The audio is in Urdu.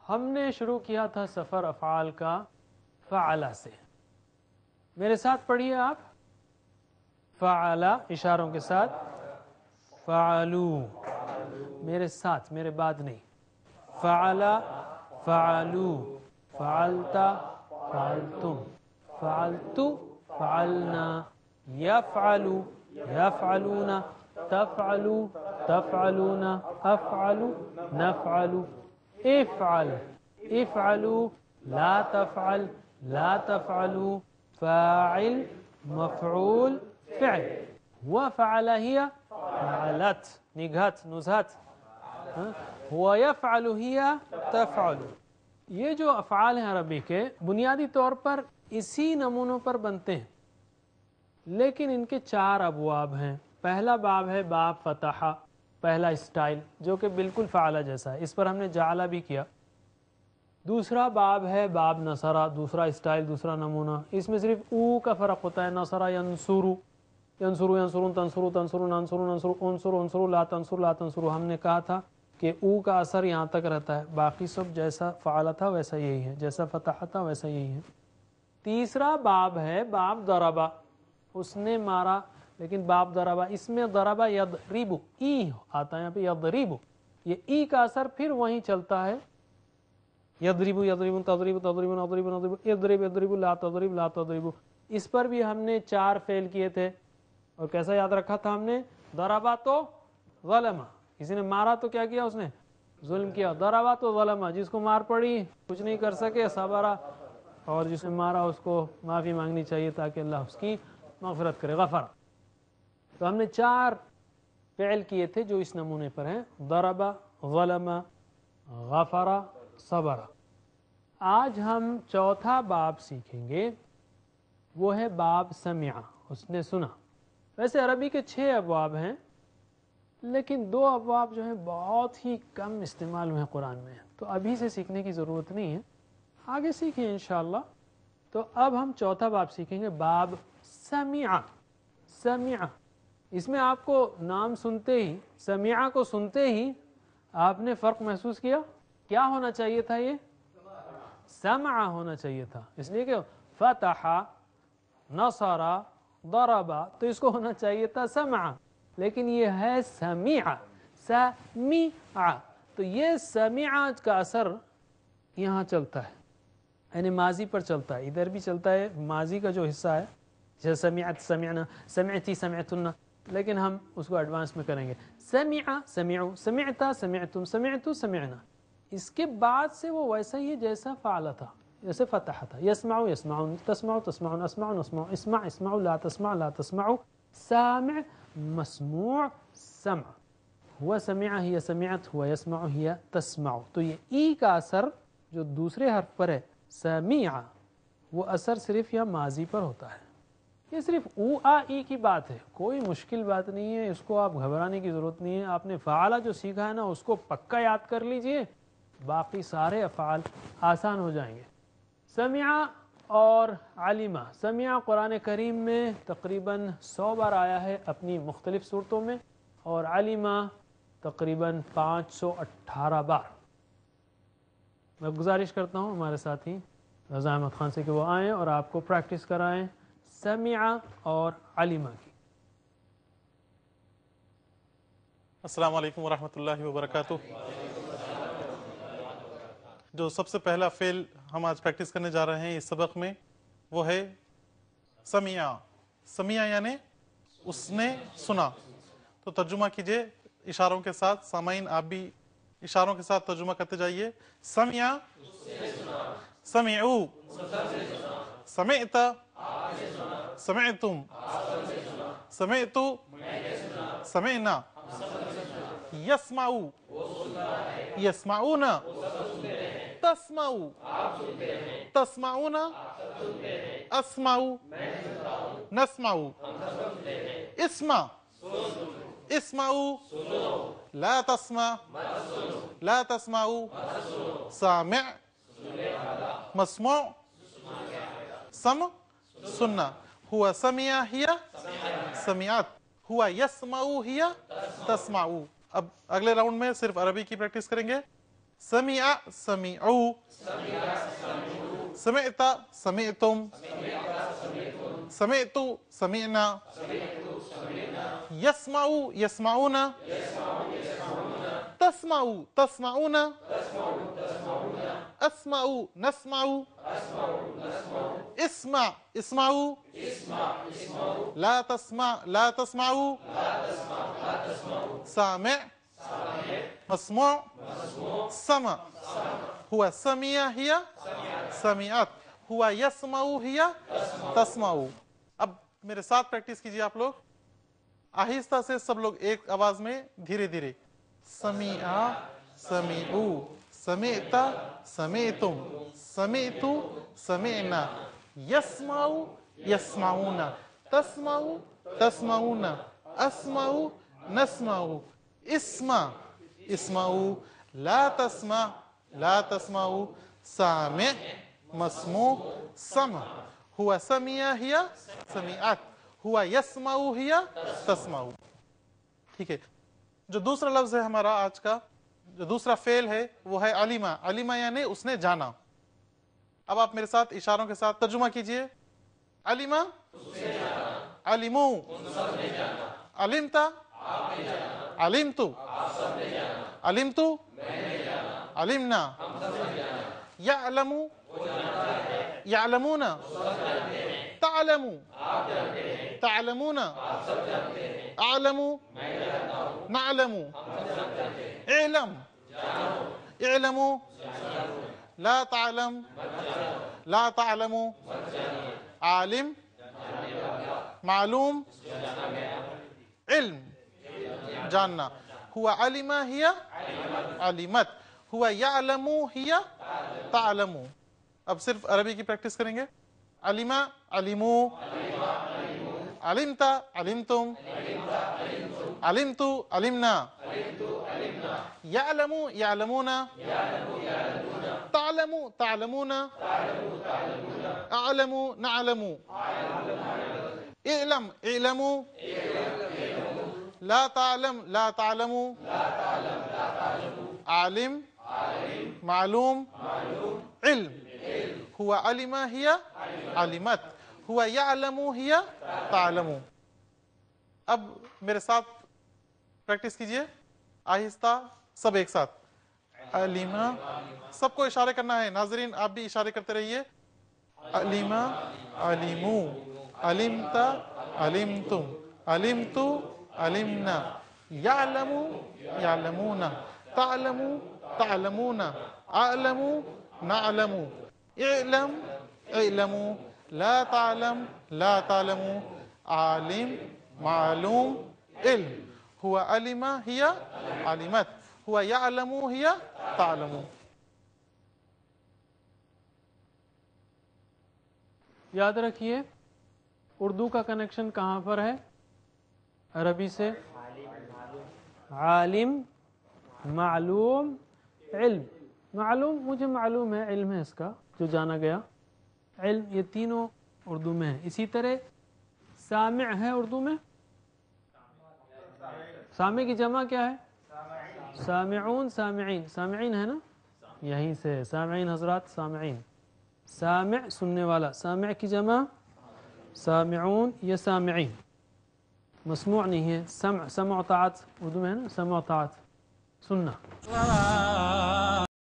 ہم نے شروع کیا تھا سفر افعال کا فعلا سے. میرے ساتھ پڑھیے آپ. فعلا اشاروں کے ساتھ، فعلو میرے ساتھ، میرے بعد نہیں. فعلا، فعلو، فعلتا، فعلتم، فعلتو، فعلنا، یفعلو، یفعلون، تفعلو، تفعلون، افعلو، نفعلو، افعل، افعلو، لا تفعل، لا تفعلو، فاعل، مفعول، فعل. وفعل هي فعلت، نگہت، نزہت. وَيَفْعَلُ هِيَ تَفْعَلُ. یہ جو افعال ہیں عربی کے بنیادی طور پر اسی نمونوں پر بنتے ہیں، لیکن ان کے 4 ابواب ہیں. پہلا باب ہے باب فتح، پہلا اسٹائل جو کہ بالکل فعلہ جیسا ہے، اس پر ہم نے جعلہ بھی کیا. دوسرا باب ہے باب نصرہ، دوسرا اسٹائل، دوسرا نمونہ. اس میں صرف او کا فرق ہوتا ہے. نصرہ ینصرو، ینصرو ینصرون، تنصرو تنصرون، انصرون انصرو، انصرو انصرو، لا تنصرو لا تنصرو. ہم نے کہا تھا کہ او کا اثر یہاں تک رہتا ہے، باقی سب جیسا فعلہ تھا ویسا یہی ہے، جیسا فتح تھا ویسا یہی ہے. تیسرا باب ہے باب ضربہ، اس نے مارا. لیکن باب ضربہ، اس میں ضربہ یضرب، ای آتا ہے یہاں پہ یضرب، یہ ای کا اثر پھر وہیں چلتا ہے. یضرب یضرب، تضرب تضرب، نضرب نضرب، اضرب اضرب، لا تضرب لا تضرب. اس پر بھی ہم نے 4 فعل کیے تھے. اور کیسا یاد رکھا تھا ہم نے؟ ضربہ تو ظلمہ، کسی نے مارا تو کیا کیا؟ اس نے ظلم کیا. ضربہ تو ظلمہ، جس کو مار پڑی کچھ نہیں کر سکے، صبرہ، اور جس نے مارا اس کو معافی مانگنی چاہیے تاکہ اللہ اس کی مغفرت کرے. غفر. تو ہم نے 4 فعل کیے تھے جو اس نمونے پر ہیں: ضرب، ظلم، غفر، صبر. آج ہم چوتھا باب سیکھیں گے، وہ ہے باب سمع، اس نے سنا. ویسے عربی کے 6 ابواب ہیں، لیکن 2 ابواب جو ہیں بہت ہی کم استعمال ہوئے ہیں قرآن میں، تو ابھی سے سیکھنے کی ضرورت نہیں ہے، آگے سیکھیں انشاءاللہ. تو اب ہم چوتھا باب سیکھیں گے، باب سمع. سمع، اس میں آپ کو نام سنتے ہی، سمع کو سنتے ہی آپ نے فرق محسوس کیا. کیا ہونا چاہیے تھا؟ یہ سمع ہونا چاہیے تھا، اس لیے کہ فتح، نصر، ضرب، تو اس کو ہونا چاہیے تھا سمع، لیکن یہ ہے سمع. سمع، تو یہ سمع کا اثر یہاں چلتا ہے، یعنی ماضی پر چلتا ہے. ادھر بھی چلتا ہے، ماضی کا جو حصہ ہے، جیسے سمعت، سمعنا، سمعتی، سمعتن، لیکن ہم اس کو ایڈوانس میں کریں گے. سمع، سمعو، سمعتا، سمعتم، سمعتو، سمعنا. اس کے بعد سے وہ ویسا ہی ہے جیسا فعل تھا، جیسے فتح تھا. یسمع، یسمعون، تسمع، تسمعون، اسمع، نسمع، اسمع، اسمعوا، لا تسمع، لا تسمعوا. سامع، مسموع، سمع. ہوا سمع، ہی سمعت، ہوا یسمع، ہی تسمع. تو یہ ای کا اثر جو دوسرے حرف پر ہے، سمع، وہ اثر صرف یا ماضی پر ہوتا ہے. یہ صرف او آ ای کی بات ہے، کوئی مشکل بات نہیں ہے، اس کو آپ گھبرانے کی ضرورت نہیں ہے. آپ نے فعالہ جو سیکھا ہے نا، اس کو پکا یاد کر لیجئے، باقی سارے افعال آسان ہو جائیں گے. سمع اور علمہ. سمع قرآن کریم میں تقریباً 100 بار آیا ہے اپنی مختلف صورتوں میں، اور علمہ تقریباً 518 بار. میں گزارش کرتا ہوں ہمارے ساتھی رضا احمد خان سے کہ وہ آئیں اور آپ کو پریکٹس کرائیں سمع اور علمہ کی. السلام علیکم ورحمۃ اللہ وبرکاتہ. جو سب سے پہلا فعل ہم آج پریکٹس کرنے جا رہے ہیں اس سبق میں، وہ ہے سمع. سمع یعنی اس نے سنا. تو ترجمہ کیجئے اشاروں کے ساتھ. سامعین آپ بھی اشاروں کے ساتھ ترجمہ کرتے جائیے. سمع، سمعو، سمعت، سمعتم، سمعتو، سمعنا. یسمعو، یسمعون، تسمعو، تسمعون، اسمعو، نسمعو. اسمع، اسمعو، لا تسمع، لا تسمعو. سامع، مسموع، سمع، سننا. ہوا سمع، ہی سمعت، ہوا یسمعو، ہی تسمعو. اب اگلے راؤنڈ میں صرف عربی کی پریکٹس کریں گے. سمع سمعوا سمعت سمعتم سمعت سمعنا يسمع يسمعون تسمع تسمعون أسمع نسمع اسمع اسمعوا لا تسمع لا تسمعوا سامع مسموع سمع هو سمع هي سمعت ہوا یسمعو ہیا تسمعو. اب میرے ساتھ پریکٹس کیجئے آپ لوگ آہستہ سے سب لوگ ایک آواز میں دھیرے دھیرے. سمعا سمعو سمعتا سمعتم سمعتو سمعنا یسمعو یسمعون تسمعو تسمعون اسمعو نسمعو اسمع اسمعو لا تسمع لا تسمعو سامع مسموع سمع ہوا سمع ہی سمعت ہوا یسمع ہی تسمع. ٹھیک ہے. جو دوسرا لفظ ہے ہمارا آج کا جو دوسرا فعل ہے وہ ہے علیما. علیما یعنی اس نے جانا. اب آپ میرے ساتھ اشاروں کے ساتھ ترجمہ کیجئے. علیما علیمو علمتا علمتو علمتو علمنا یعلمو یعلمون تعلمو تعلمون اعلمو نعلمو اعلم اعلمو لا تعلم لا تعلمو عالم معلوم علم جاننا. ہوا علم ہی علمت ہوا یعلم ہی تعلم. اب صرف عربی کی پریکٹس کریں گے. علم علمو علمت علمتم علمت علمنا یعلم یعلمون تعلم تعلمون اعلم نعلم اعلم اعلموا لا تعلم لا تعلموا عالم معلوم علم ہوا علم ہی علمت ہوا یعلم ہی تعلم. اب میرے ساتھ پریکٹس کیجئے آہستہ سب ایک ساتھ. علم سب کو اشارے کرنا ہے. ناظرین آپ بھی اشارے کرتے رہیے. علم علمو علمت علمتم علمتو علمنا یعلم یعلمون تعلم تعلمون اعلم نعلم اعلم اعلم لا تعلم لا تعلم عالم معلوم علم ہوا علم ہی علمت ہوا یعلم ہی تعلم. یاد رکھیے اردو کا کنیکشن کہاں پر ہے عربی سے. عالم معلوم علم. معلوم مجھے معلوم ہے علم ہے اس کا جو جانا گیا. علم یہ تینوں اردو میں ہے. اسی طرح سامع ہے اردو میں. سامع کی جمع کیا ہے سامعون سامعین. سامعین ہے نا یہیں سے سامعین حضرات سامعین. سامع سننے والا. سامع کی جمع سامعون یا سامعین. مسموع نہیں ہے. سمع سمع طاعت اردو میں ہے نا سمع طاعت سننا.